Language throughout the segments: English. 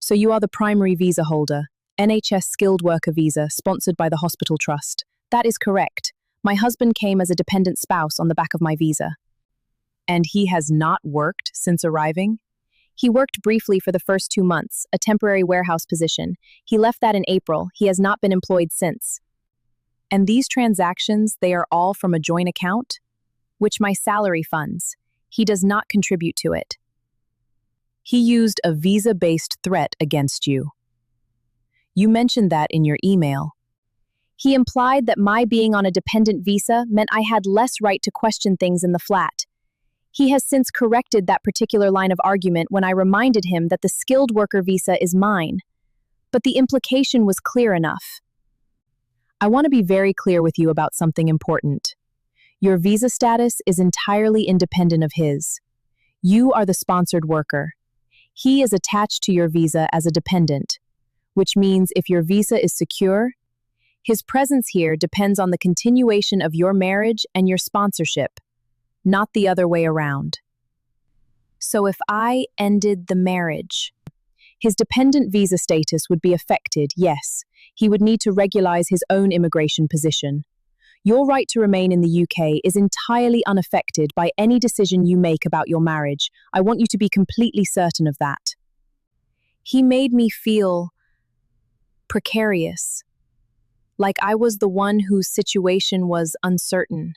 So you are the primary visa holder, NHS Skilled Worker Visa, sponsored by the Hospital Trust. That is correct. My husband came as a dependent spouse on the back of my visa. And he has not worked since arriving? He worked briefly for the first 2 months, a temporary warehouse position. He left that in April. He has not been employed since. And these transactions, they are all from a joint account, which my salary funds. He does not contribute to it. He used a visa-based threat against you. You mentioned that in your email. He implied that my being on a dependent visa meant I had less right to question things in the flat. He has since corrected that particular line of argument when I reminded him that the skilled worker visa is mine. But the implication was clear enough. I want to be very clear with you about something important. Your visa status is entirely independent of his. You are the sponsored worker. He is attached to your visa as a dependent, which means if your visa is secure, his presence here depends on the continuation of your marriage and your sponsorship, not the other way around. So if I ended the marriage, his dependent visa status would be affected, yes. He would need to regularize his own immigration position. Your right to remain in the UK is entirely unaffected by any decision you make about your marriage. I want you to be completely certain of that. He made me feel precarious, like I was the one whose situation was uncertain.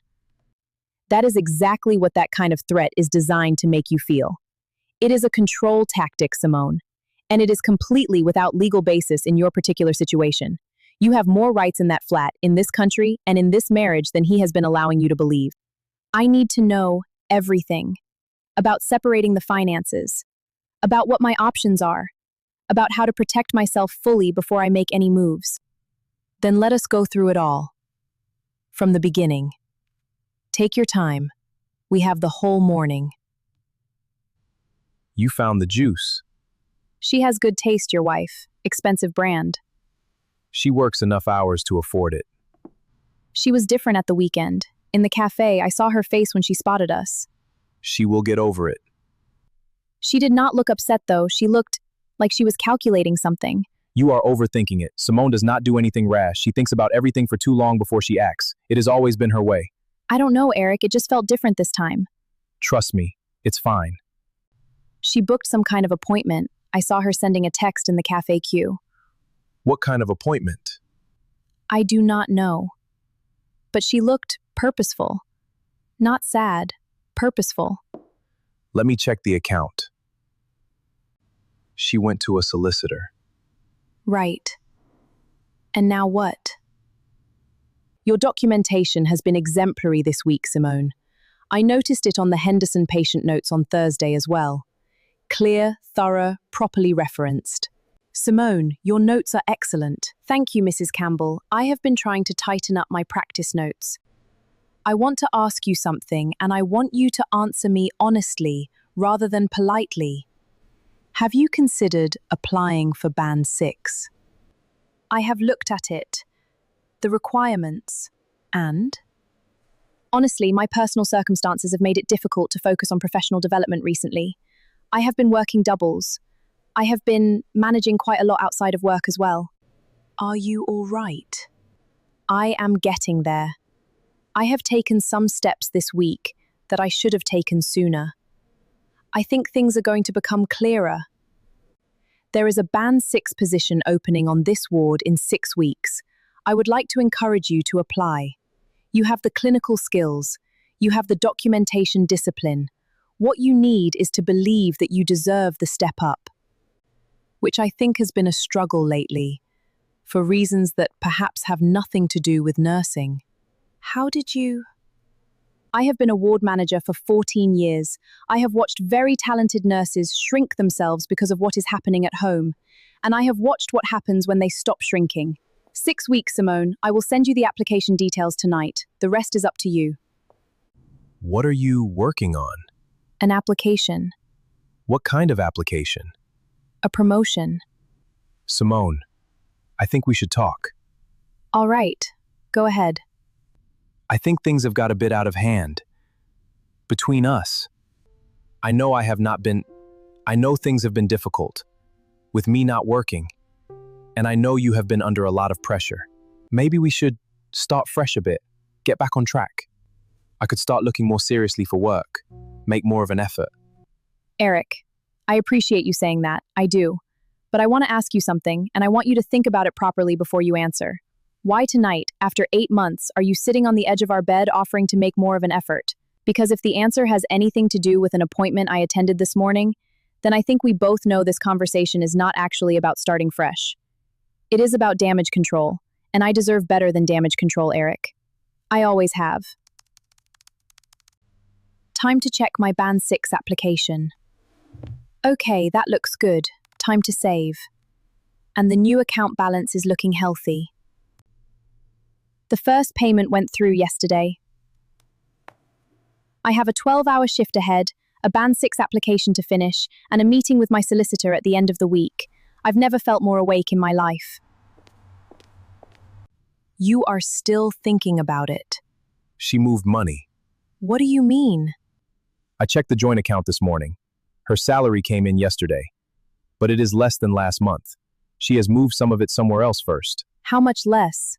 That is exactly what that kind of threat is designed to make you feel. It is a control tactic, Simone, and it is completely without legal basis in your particular situation. You have more rights in that flat, in this country, and in this marriage than he has been allowing you to believe. I need to know everything about separating the finances, about what my options are, about how to protect myself fully before I make any moves. Then let us go through it all. From the beginning. Take your time. We have the whole morning. You found the juice. She has good taste, your wife. Expensive brand. She works enough hours to afford it. She was different at the weekend. In the cafe, I saw her face when she spotted us. She will get over it. She did not look upset, though. She looked like she was calculating something. You are overthinking it. Simone does not do anything rash. She thinks about everything for too long before she acts. It has always been her way. I don't know, Eric. It just felt different this time. Trust me, it's fine. She booked some kind of appointment. I saw her sending a text in the cafe queue. What kind of appointment? I do not know. But she looked purposeful. Not sad, purposeful. Let me check the account. She went to a solicitor. Right. And now what? Your documentation has been exemplary this week, Simone. I noticed it on the Henderson patient notes on Thursday as well. Clear, thorough, properly referenced. Simone, your notes are excellent. Thank you, Mrs. Campbell. I have been trying to tighten up my practice notes. I want to ask you something, and I want you to answer me honestly rather than politely. Have you considered applying for Band 6? I have looked at it, the requirements, and? Honestly, my personal circumstances have made it difficult to focus on professional development recently. I have been working doubles. I have been managing quite a lot outside of work as well. Are you all right? I am getting there. I have taken some steps this week that I should have taken sooner. I think things are going to become clearer. There is a Band 6 position opening on this ward in 6 weeks. I would like to encourage you to apply. You have the clinical skills. You have the documentation discipline. What you need is to believe that you deserve the step up, which I think has been a struggle lately, for reasons that perhaps have nothing to do with nursing. How did you? I have been a ward manager for 14 years. I have watched very talented nurses shrink themselves because of what is happening at home, and I have watched what happens when they stop shrinking. 6 weeks, Simone. I will send you the application details tonight. The rest is up to you. What are you working on? An application. What kind of application? A promotion. Simone, I think we should talk. All right. Go ahead. I think things have got a bit out of hand. Between us. I know things have been difficult. with me not working. And I know you have been under a lot of pressure. Maybe we should start fresh a bit, get back on track. I could start looking more seriously for work, make more of an effort. Eric, I appreciate you saying that. I do. But I want to ask you something, and I want you to think about it properly before you answer. Why tonight, after 8 months, are you sitting on the edge of our bed offering to make more of an effort? Because if the answer has anything to do with an appointment I attended this morning, then I think we both know this conversation is not actually about starting fresh. It is about damage control, and I deserve better than damage control, Eric. I always have. Time to check my Band 6 application. Okay, that looks good. Time to save. And the new account balance is looking healthy. The first payment went through yesterday. I have a 12-hour shift ahead, a Band 6 application to finish, and a meeting with my solicitor at the end of the week. I've never felt more awake in my life. You are still thinking about it. She moved money. What do you mean? I checked the joint account this morning. Her salary came in yesterday, but it is less than last month. She has moved some of it somewhere else first. How much less?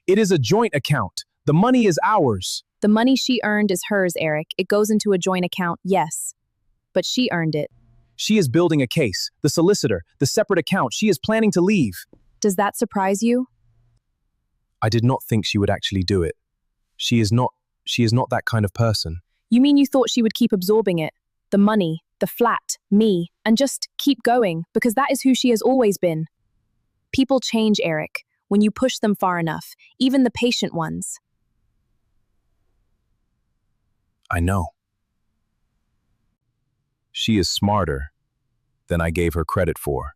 It is a joint account. The money is ours. The money she earned is hers, Eric. It goes into a joint account, yes. But she earned it. She is building a case. The solicitor, the separate account. She is planning to leave. Does that surprise you? I did not think she would actually do it. She is not that kind of person. You mean you thought she would keep absorbing it? The money, the flat, me, and just keep going, because that is who she has always been. People change, Eric, when you push them far enough, even the patient ones. I know. She is smarter than I gave her credit for.